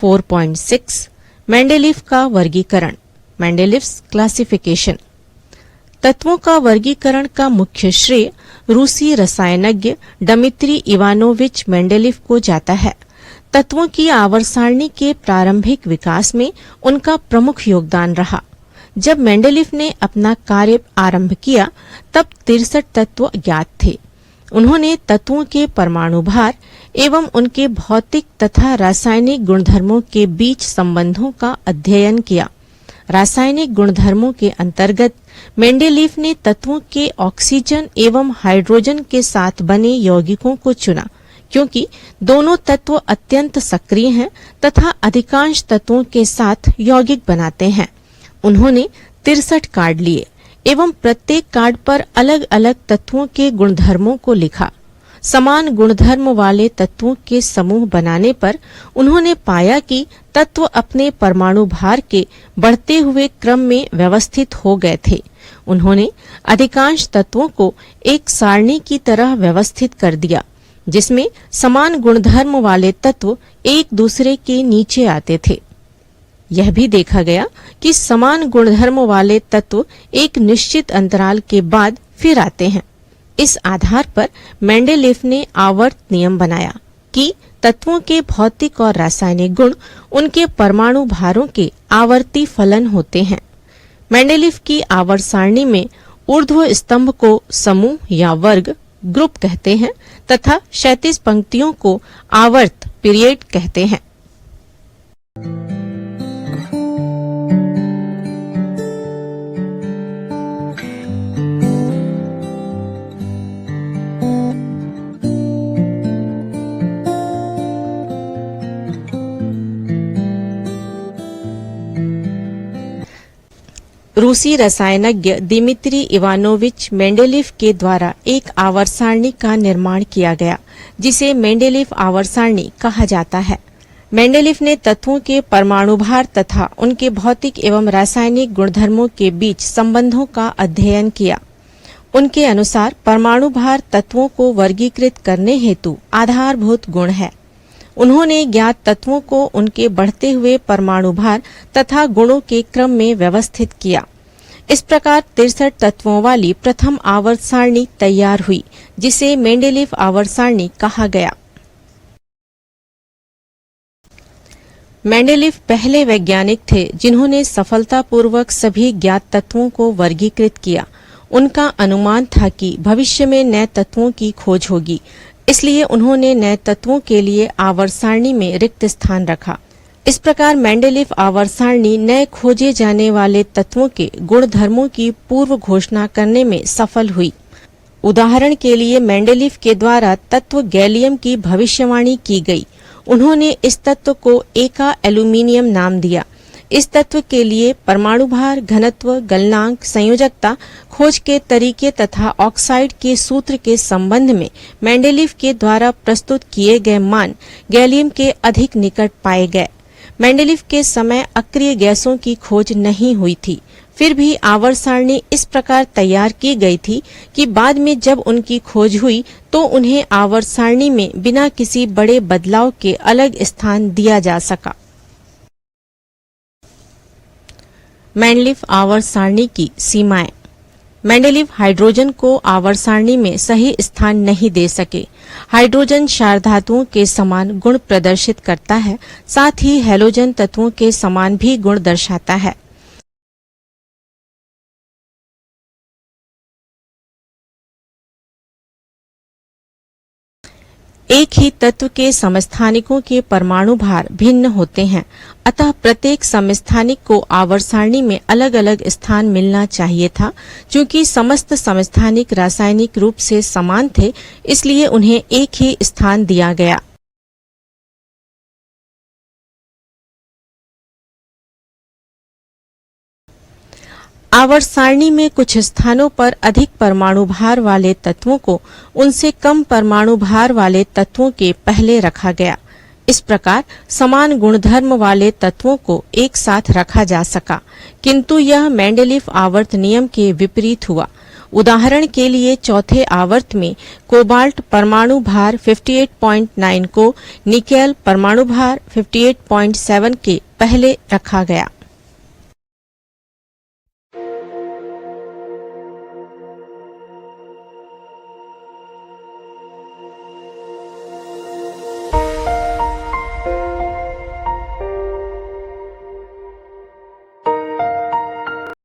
4.6 Mendeleev का वर्गीकरण, मेंडेलीव्स classification. तत्वों का वर्गीकरण का मुख्य श्रेय रूसी रसायनज्ञ डिमित्री इवानोविच मेंडेलीव को जाता है। तत्वों की आवर्त सारणी के प्रारंभिक विकास में उनका प्रमुख योगदान रहा। जब मेंडेलीव ने अपना कार्य आरंभ किया तब 63 तत्व ज्ञात थे। उन्होंने तत्वों के परमाणु भार एवं उनके भौतिक तथा रासायनिक गुणधर्मों के बीच संबंधों का अध्ययन किया। रासायनिक गुणधर्मों के अंतर्गत मेंडेलीव ने तत्वों के ऑक्सीजन एवं हाइड्रोजन के साथ बने यौगिकों को चुना, क्योंकि दोनों तत्व अत्यंत सक्रिय हैं तथा अधिकांश तत्वों के साथ यौगिक बनाते हैं। उन्होंने 63 कार्ड लिए एवं प्रत्येक कार्ड पर अलग अलग तत्वों के गुणधर्मों को लिखा। समान गुणधर्म वाले तत्वों के समूह बनाने पर उन्होंने पाया कि तत्व अपने परमाणु भार के बढ़ते हुए क्रम में व्यवस्थित हो गए थे। उन्होंने अधिकांश तत्वों को एक सारणी की तरह व्यवस्थित कर दिया, जिसमें समान गुणधर्म वाले तत्व एक दूसरे के नीचे आते थे। यह भी देखा गया कि समान गुणधर्म वाले तत्व एक निश्चित अंतराल के बाद फिर आते हैं। इस आधार पर मेंडेलीव ने आवर्त नियम बनाया कि तत्वों के भौतिक और रासायनिक गुण उनके परमाणु भारों के आवर्ती फलन होते हैं। मेंडेलीव की आवर्त सारणी में ऊर्ध्व स्तंभ को समूह या वर्ग ग्रुप कहते हैं तथा क्षैतिज पंक्तियों को आवर्त पीरियड कहते हैं। रूसी रसायनज्ञ डिमित्री इवानोविच मेंडेलीव के द्वारा एक आवर्त सारणी का निर्माण किया गया, जिसे मेंडेलीव आवर्त सारणी कहा जाता है। मेंडेलीव ने तत्वों के परमाणु भार तथा उनके भौतिक एवं रासायनिक गुणधर्मों के बीच संबंधों का अध्ययन किया। उनके अनुसार परमाणु भार तत्वों को वर्गीकृत करने हेतु आधारभूत गुण है। उन्होंने ज्ञात तत्वों को उनके बढ़ते हुए परमाणु भार तथा गुणों के क्रम में व्यवस्थित किया। इस प्रकार 63 तत्वों वाली प्रथम आवर्त सारणी तैयार हुई, जिसे मेंडेलीव आवर्त सारणी कहा गया। मेंडेलीव पहले वैज्ञानिक थे जिन्होंने सफलतापूर्वक सभी ज्ञात तत्वों को वर्गीकृत किया। उनका अनुमान था कि भविष्य में नए तत्वों की खोज होगी, इसलिए उन्होंने नए तत्वों के लिए आवर्त सारणी में रिक्त स्थान रखा। इस प्रकार मेंडेलीव आवर्त सारणी नए खोजे जाने वाले तत्वों के गुणधर्मों की पूर्व घोषणा करने में सफल हुई। उदाहरण के लिए मेंडेलीव के द्वारा तत्व गैलियम की भविष्यवाणी की गई। उन्होंने इस तत्व को एका एल्यूमिनियम नाम दिया। इस तत्व के लिए परमाणु भार, घनत्व, गलनांक, संयोजकता, खोज के तरीके तथा ऑक्साइड के सूत्र के संबंध में मेंडेलीव के द्वारा प्रस्तुत किए गए मान गैलियम के अधिक निकट पाए गए। मेंडेलीव के समय अक्रिय गैसों की खोज नहीं हुई थी, फिर भी आवर्त सारणी इस प्रकार तैयार की गई थी कि बाद में जब उनकी खोज हुई तो उन्हें आवर्त सारणी में बिना किसी बड़े बदलाव के अलग स्थान दिया जा सका। मेंडेलीव आवर्त सारणी की सीमाएं। मेंडेलीव हाइड्रोजन को आवर्त सारणी में सही स्थान नहीं दे सके। हाइड्रोजन क्षार धातुओं के समान गुण प्रदर्शित करता है, साथ ही हैलोजन तत्वों के समान भी गुण दर्शाता है। एक ही तत्व के समस्थानिकों के परमाणु भार भिन्न होते हैं, अतः प्रत्येक समस्थानिक को आवर्त सारणी में अलग अलग स्थान मिलना चाहिए था। चूंकि समस्त समस्थानिक रासायनिक रूप से समान थे, इसलिए उन्हें एक ही स्थान दिया गया। आवर्त सारणी में कुछ स्थानों पर अधिक परमाणु भार वाले तत्वों को उनसे कम परमाणु भार वाले तत्वों के पहले रखा गया। इस प्रकार समान गुणधर्म वाले तत्वों को एक साथ रखा जा सका, किंतु यह मेंडेलीव आवर्त नियम के विपरीत हुआ। उदाहरण के लिए चौथे आवर्त में कोबाल्ट परमाणु भार 58.9 को निकेल परमाणु भार 58.7 के पहले रखा गया।